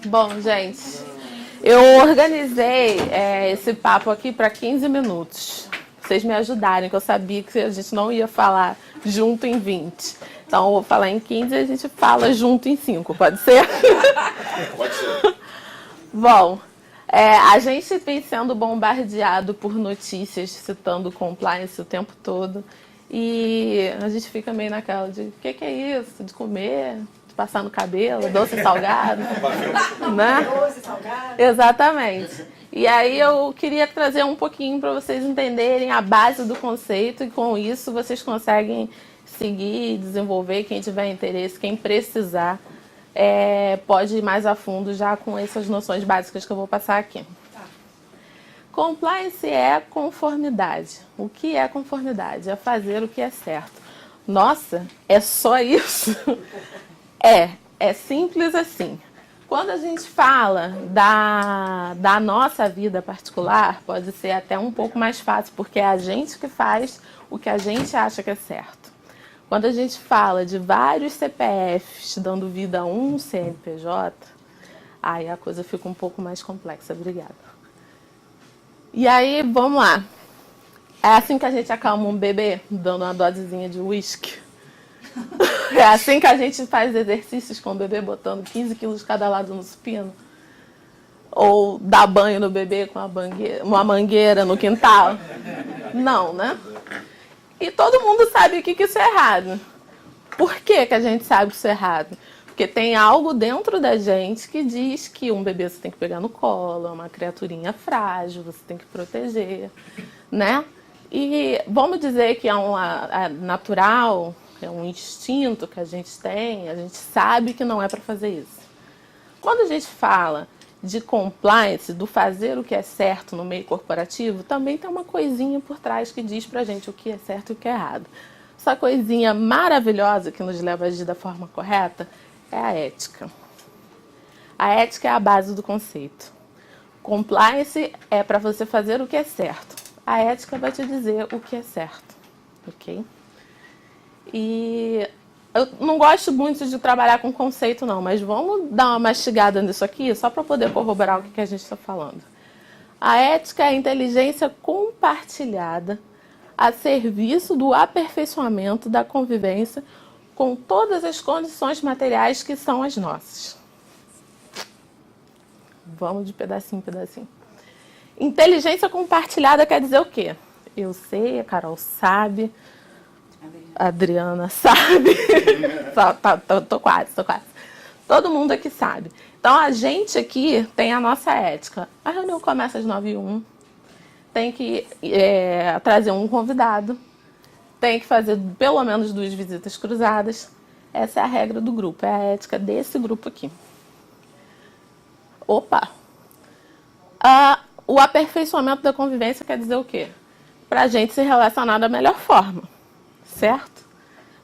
Bom, gente, eu organizei esse papo aqui para 15 minutos. Vocês me ajudarem, que eu sabia que a gente não ia falar junto em 20. Então, eu vou falar em 15 e a gente fala junto em 5, pode ser? Pode ser. Bom, a gente vem sendo bombardeado por notícias citando compliance o tempo todo. E a gente fica meio naquela de, o que é isso? De comer, de passar no cabelo, doce e salgado, né? Doce, salgado. Exatamente. E aí eu queria trazer um pouquinho para vocês entenderem a base do conceito e com isso vocês conseguem seguir, desenvolver, quem tiver interesse, quem precisar, pode ir mais a fundo já com essas noções básicas que eu vou passar aqui. Compliance é conformidade. O que é conformidade? É fazer o que é certo. Nossa, é só isso? É simples assim. Quando a gente fala da nossa vida particular, pode ser até um pouco mais fácil, porque é a gente que faz o que a gente acha que é certo. Quando a gente fala de vários CPFs dando vida a um CNPJ, aí a coisa fica um pouco mais complexa. Obrigada. E aí, vamos lá. É assim que a gente acalma um bebê, dando uma dosezinha de uísque. É assim que a gente faz exercícios com o bebê, botando 15 quilos cada lado no supino. Ou dá banho no bebê com uma mangueira no quintal. Não, né? E todo mundo sabe que isso é errado. Por que a gente sabe que isso é errado? Porque tem algo dentro da gente que diz que um bebê você tem que pegar no colo, é uma criaturinha frágil, você tem que proteger, né? E vamos dizer que é natural, é um instinto que a gente tem, a gente sabe que não é para fazer isso. Quando a gente fala de compliance, do fazer o que é certo no meio corporativo, também tem uma coisinha por trás que diz pra gente o que é certo e o que é errado. Essa coisinha maravilhosa que nos leva a agir da forma correta é a ética. A ética é a base do conceito. Compliance é para você fazer o que é certo. A ética vai te dizer o que é certo, ok? E eu não gosto muito de trabalhar com conceito, não, mas vamos dar uma mastigada nisso aqui, só para poder corroborar o que a gente está falando. A ética é a inteligência compartilhada a serviço do aperfeiçoamento da convivência com todas as condições materiais que são as nossas. Vamos de pedacinho em pedacinho. Inteligência compartilhada quer dizer o quê? Eu sei, a Carol sabe, a Adriana sabe. Tô quase. Todo mundo aqui sabe. Então, a gente aqui tem a nossa ética. A reunião começa às 9h01. Tem que trazer um convidado. Tem que fazer pelo menos 2 visitas cruzadas. Essa é a regra do grupo, é a ética desse grupo aqui. Opa! O aperfeiçoamento da convivência quer dizer o quê? Para a gente se relacionar da melhor forma, certo?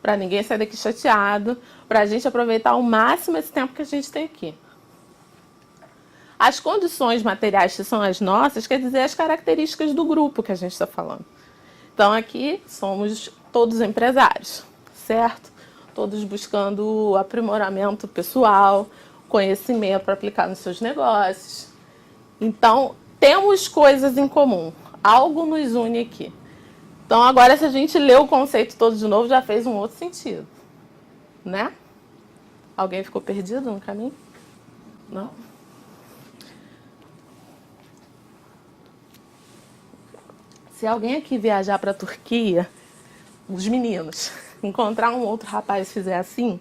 Para ninguém sair daqui chateado, para a gente aproveitar ao máximo esse tempo que a gente tem aqui. As condições materiais que são as nossas quer dizer as características do grupo que a gente está falando. Então, aqui somos todos empresários, certo? Todos buscando aprimoramento pessoal, conhecimento para aplicar nos seus negócios. Então, temos coisas em comum. Algo nos une aqui. Então, agora, se a gente lê o conceito todo de novo, já fez um outro sentido. Né? Alguém ficou perdido no caminho? Não? Se alguém aqui viajar para a Turquia, os meninos, encontrar um outro rapaz e fizer assim,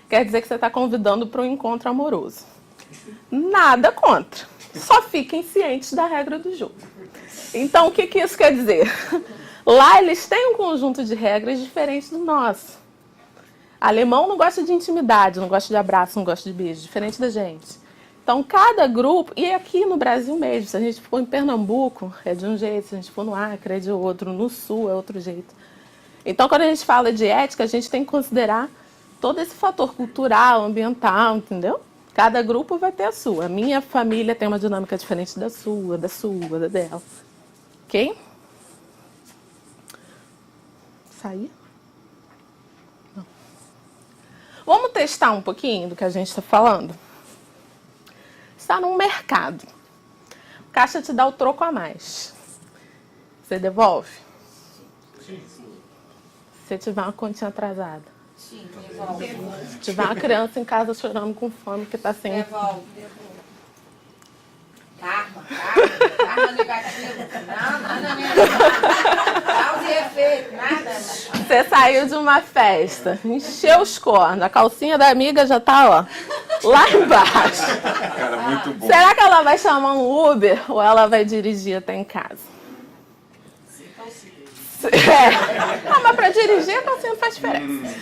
quer dizer que você está convidando para um encontro amoroso. Nada contra. Só fiquem cientes da regra do jogo. Então, o que isso quer dizer? Lá eles têm um conjunto de regras diferente do nosso. Alemão não gosta de intimidade, não gosta de abraço, não gosta de beijo, diferente da gente. Então, cada grupo, e aqui no Brasil mesmo, se a gente for em Pernambuco, é de um jeito, se a gente for no Acre, é de outro, no Sul é outro jeito. Então, quando a gente fala de ética, a gente tem que considerar todo esse fator cultural, ambiental, entendeu? Cada grupo vai ter a sua. A minha família tem uma dinâmica diferente da sua, da dela. Ok? Sair? Não. Vamos testar um pouquinho do que a gente está falando? está num mercado. O caixa te dá o troco a mais. Você devolve? Sim. Se tiver uma continha atrasada. Sim, devolve. Se tiver uma criança em casa chorando com fome que está sem... Devolve. Karma negativo. Não. Causa e efeito, nada. Você saiu de uma festa, encheu os cornos, a calcinha da amiga já tá, ó, lá embaixo. Cara, muito bom. Será que ela vai chamar um Uber ou ela vai dirigir até em casa? Não, mas pra dirigir a calcinha não faz diferença.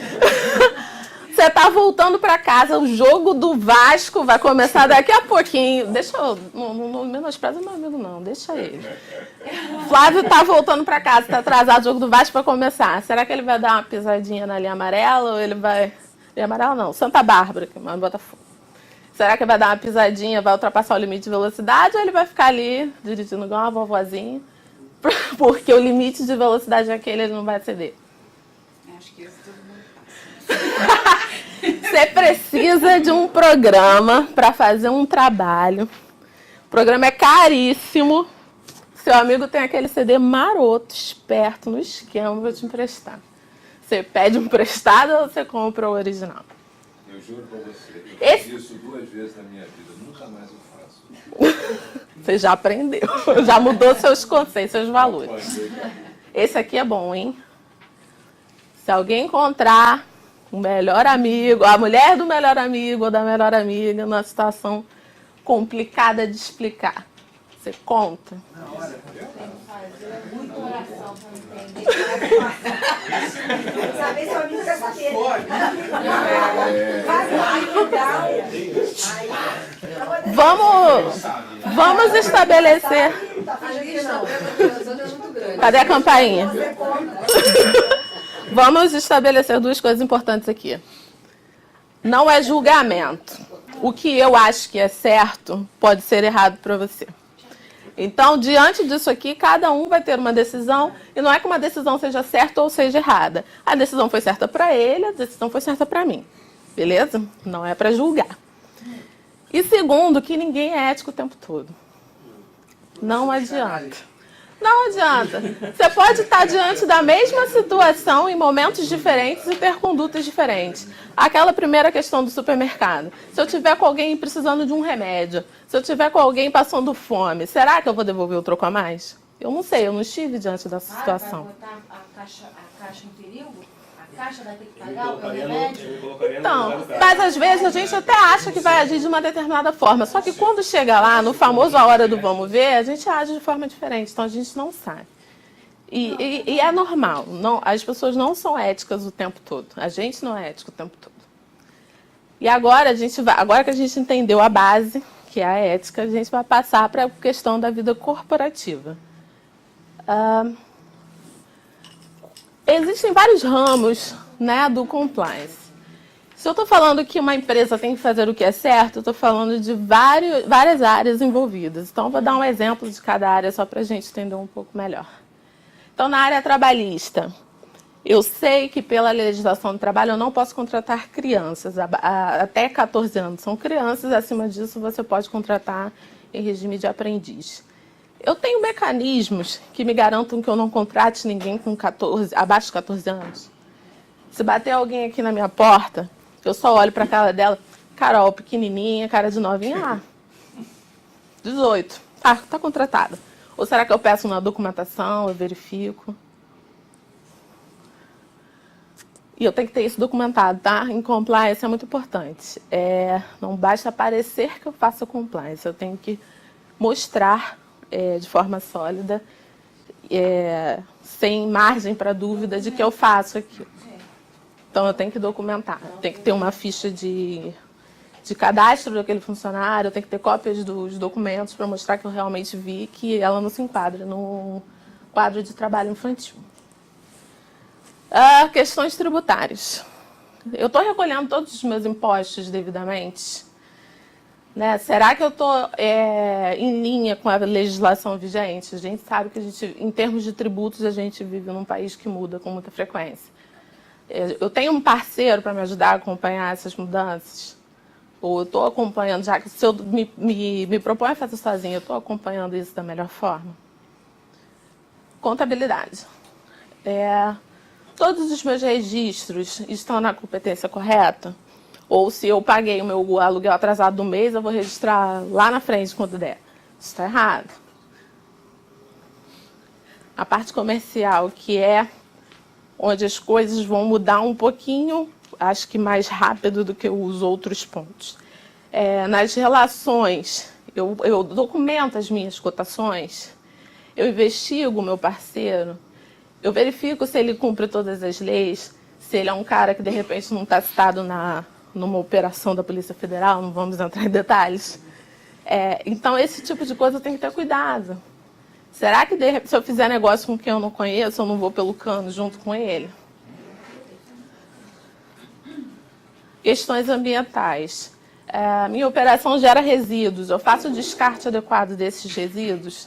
Você tá voltando pra casa, o jogo do Vasco vai começar daqui a pouquinho. Deixa eu... Não menospreza meu amigo, não. Deixa ele. Flávio tá voltando pra casa, tá atrasado, o jogo do Vasco vai começar. Será que ele vai dar uma pisadinha na linha amarela ou ele vai... Linha amarela não, Santa Bárbara, que manda Botafogo. Será que vai dar uma pisadinha, vai ultrapassar o limite de velocidade ou ele vai ficar ali dirigindo igual uma vovozinha? Porque o limite de velocidade aquele ele não vai ceder. Acho que isso todo mundo passa. Você precisa de um programa para fazer um trabalho. O programa é caríssimo. Seu amigo tem aquele CD maroto, esperto, no esquema, vou te emprestar. Você pede um emprestado ou você compra o original? Eu juro pra você, eu fiz isso 2 vezes na minha vida, nunca mais eu faço. Você já aprendeu, já mudou seus conceitos, seus valores. Esse aqui é bom, hein? Se alguém encontrar o melhor amigo, a mulher do melhor amigo ou da melhor amiga numa situação complicada de explicar, você conta? Muita oração pra entender. Saber se o amigo quer saber. Vamos estabelecer. Cadê a campainha? Vamos estabelecer 2 coisas importantes aqui. Não é julgamento. O que eu acho que é certo pode ser errado para você. Então, diante disso aqui, cada um vai ter uma decisão, e não é que uma decisão seja certa ou seja errada. A decisão foi certa para ele, a decisão foi certa para mim. Beleza? Não é para julgar. E segundo, que ninguém é ético o tempo todo. Não adianta. Não adianta. Você pode estar diante da mesma situação em momentos diferentes e ter condutas diferentes. Aquela primeira questão do supermercado. Se eu tiver com alguém precisando de um remédio, se eu tiver com alguém passando fome, será que eu vou devolver o troco a mais? Eu não sei, eu não estive diante dessa situação. Vai botar a caixa em perigo? A caixa vai ter que pagar o remédio? Então, mas às vezes a gente até acha que vai agir de uma determinada forma. Só que quando chega lá, no famoso a hora do vamos ver, a gente age de forma diferente. Então a gente não sabe. E é normal. Não, as pessoas não são éticas o tempo todo. A gente não é ético o tempo todo. E agora, agora que a gente entendeu a base, que é a ética, a gente vai passar para a questão da vida corporativa. Existem vários ramos, né, do compliance. Se eu estou falando que uma empresa tem que fazer o que é certo, eu estou falando de várias áreas envolvidas. Então, vou dar um exemplo de cada área só para a gente entender um pouco melhor. Então, na área trabalhista, eu sei que pela legislação do trabalho eu não posso contratar crianças até 14 anos. São crianças, acima disso você pode contratar em regime de aprendiz. Eu tenho mecanismos que me garantam que eu não contrate ninguém com abaixo de 14 anos. Se bater alguém aqui na minha porta, eu só olho para a cara dela, Carol, pequenininha, cara de novinha, 18, tá contratada. Ou será que eu peço uma documentação, eu verifico? E eu tenho que ter isso documentado, tá? Em compliance é muito importante. Não basta parecer que eu faço compliance, eu tenho que mostrar de forma sólida, sem margem para dúvida de que eu faço aquilo. Então, eu tenho que documentar. Tem que ter uma ficha de cadastro daquele funcionário, eu tenho que ter cópias dos documentos para mostrar que eu realmente vi que ela não se enquadra no quadro de trabalho infantil. Questões tributárias. Eu estou recolhendo todos os meus impostos devidamente? Né? Será que eu estou em linha com a legislação vigente? A gente sabe que em termos de tributos, a gente vive num país que muda com muita frequência. Eu tenho um parceiro para me ajudar a acompanhar essas mudanças? Ou eu estou acompanhando, já que se eu me proponho a fazer sozinha, eu estou acompanhando isso da melhor forma? Contabilidade. Todos os meus registros estão na competência correta? Ou se eu paguei o meu aluguel atrasado do mês, eu vou registrar lá na frente quando der? Isso está errado. A parte comercial, que é onde as coisas vão mudar um pouquinho, acho que mais rápido do que os outros pontos. Nas relações, eu documento as minhas cotações, eu investigo o meu parceiro, eu verifico se ele cumpre todas as leis, se ele é um cara que de repente não está citado numa operação da Polícia Federal, não vamos entrar em detalhes. Então, esse tipo de coisa eu tenho que ter cuidado. Será que se eu fizer negócio com quem eu não conheço, eu não vou pelo cano junto com ele? Questões ambientais. Minha operação gera resíduos. Eu faço o descarte adequado desses resíduos?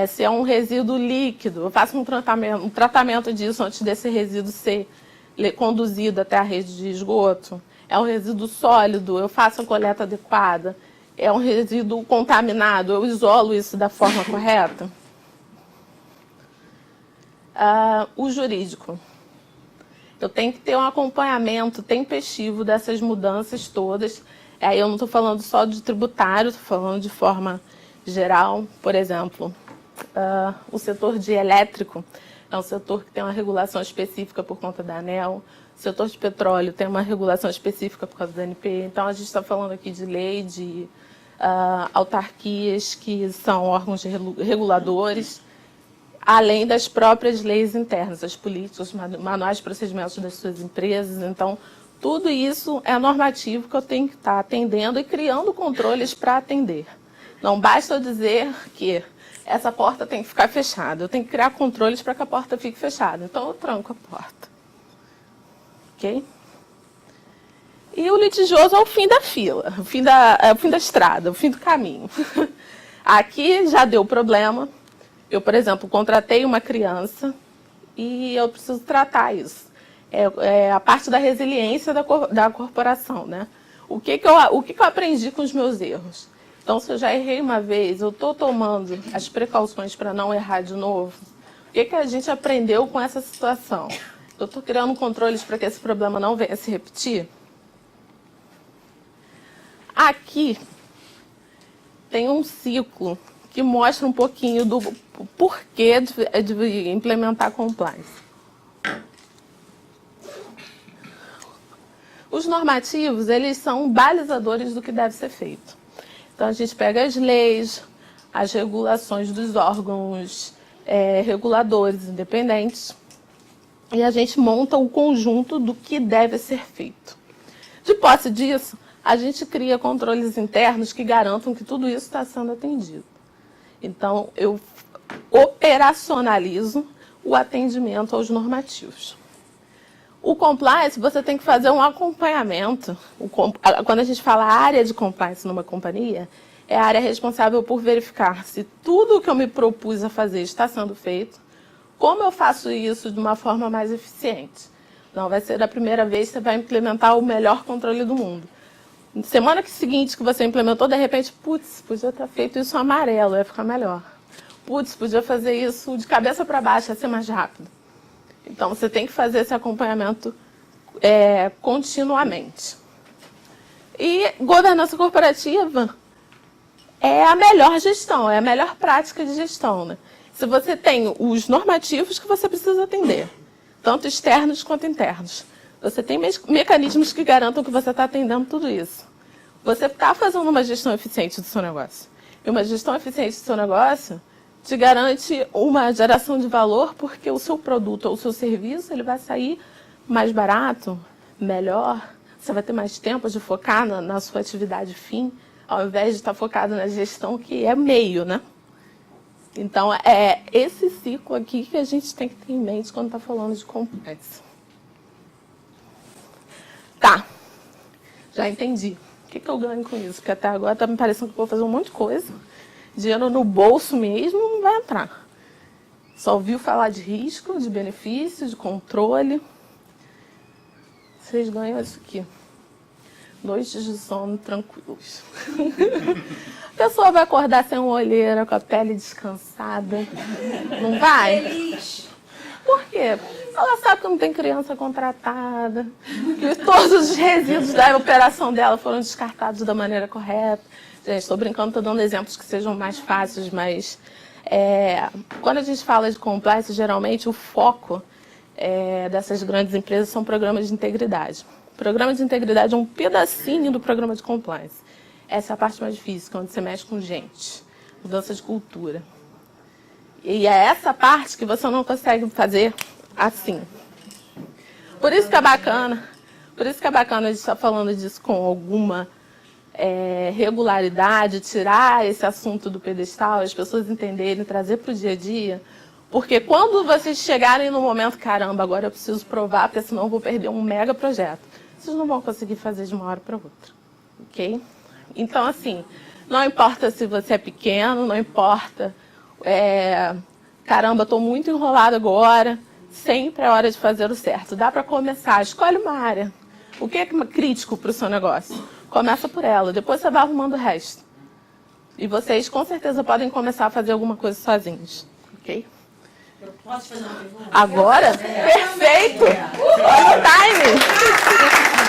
Se é um resíduo líquido, eu faço um tratamento disso antes desse resíduo ser conduzido até a rede de esgoto? É um resíduo sólido, eu faço a coleta adequada? É um resíduo contaminado, eu isolo isso da forma correta? O jurídico. Eu tenho que ter um acompanhamento tempestivo dessas mudanças todas. Aí eu não estou falando só de tributário, estou falando de forma geral. Por exemplo, o setor de elétrico é um setor que tem uma regulação específica por conta da ANEEL. O setor de petróleo tem uma regulação específica por causa da ANP. Então, a gente está falando aqui de lei, de autarquias, que são órgãos reguladores, além das próprias leis internas, as políticas, manuais de procedimentos das suas empresas. Então, tudo isso é normativo que eu tenho que estar atendendo e criando controles para atender. Não basta eu dizer que essa porta tem que ficar fechada. Eu tenho que criar controles para que a porta fique fechada. Então, eu tranco a porta. Ok? E o litigioso é o fim da fila, o fim da estrada, o fim do caminho. Aqui já deu problema. Eu, por exemplo, contratei uma criança e eu preciso tratar isso. É a parte da resiliência da corporação, né? O que eu aprendi com os meus erros? Então, se eu já errei uma vez, eu estou tomando as precauções para não errar de novo. O que a gente aprendeu com essa situação? Eu estou criando controles para que esse problema não venha se repetir? Aqui tem um ciclo que mostra um pouquinho do porquê de implementar compliance. Os normativos, eles são balizadores do que deve ser feito. Então, a gente pega as leis, as regulações dos órgãos reguladores independentes e a gente monta o conjunto do que deve ser feito. De posse disso, a gente cria controles internos que garantam que tudo isso está sendo atendido. Então, eu operacionalizo o atendimento aos normativos. O compliance, você tem que fazer um acompanhamento. Quando a gente fala área de compliance numa companhia, é a área responsável por verificar se tudo o que eu me propus a fazer está sendo feito, como eu faço isso de uma forma mais eficiente. Não vai ser da primeira vez que você vai implementar o melhor controle do mundo. Semana seguinte que você implementou, de repente, putz, podia ter feito isso amarelo, ia ficar melhor. Putz, podia fazer isso de cabeça para baixo, ia ser mais rápido. Então, você tem que fazer esse acompanhamento continuamente. E governança corporativa é a melhor gestão, é a melhor prática de gestão, né? Se você tem os normativos que você precisa atender, tanto externos quanto internos. Você tem mecanismos que garantam que você está atendendo tudo isso. Você está fazendo uma gestão eficiente do seu negócio. E uma gestão eficiente do seu negócio te garante uma geração de valor, porque o seu produto ou o seu serviço ele vai sair mais barato, melhor. Você vai ter mais tempo de focar na sua atividade fim, ao invés de estar focado na gestão, que é meio, né? Então, é esse ciclo aqui que a gente tem que ter em mente quando está falando de compliance. Tá, já entendi. O que eu ganho com isso? Porque até agora está me parecendo que eu vou fazer um monte de coisa. Dinheiro no bolso mesmo não vai entrar. Só ouviu falar de risco, de benefício, de controle. Vocês ganham isso aqui. noites de sono tranquilos. A pessoa vai acordar sem uma olheira, com a pele descansada. Não vai? Feliz. Por quê? Ela sabe que não tem criança contratada, que todos os resíduos da operação dela foram descartados da maneira correta. Gente, estou brincando, estou dando exemplos que sejam mais fáceis, mas quando a gente fala de compliance, geralmente o foco dessas grandes empresas são programas de integridade. O programa de integridade é um pedacinho do programa de compliance. Essa é a parte mais difícil, quando você mexe com gente, mudança de cultura. E é essa parte que você não consegue fazer assim. Por isso que é bacana a gente estar falando disso com alguma regularidade, tirar esse assunto do pedestal, as pessoas entenderem, trazer para o dia a dia. Porque quando vocês chegarem no momento, caramba, agora eu preciso provar, porque senão eu vou perder um mega projeto, vocês não vão conseguir fazer de uma hora para outra. Ok? Então, assim, não importa se você é pequeno, não importa... caramba, estou muito enrolado agora, sempre é hora de fazer o certo. Dá para começar, escolhe uma área. O que é crítico para o seu negócio? Começa por ela, depois você vai arrumando o resto. E vocês, com certeza, podem começar a fazer alguma coisa sozinhos. Ok? Eu posso fazer uma pergunta? Agora? Perfeito! Olha o time!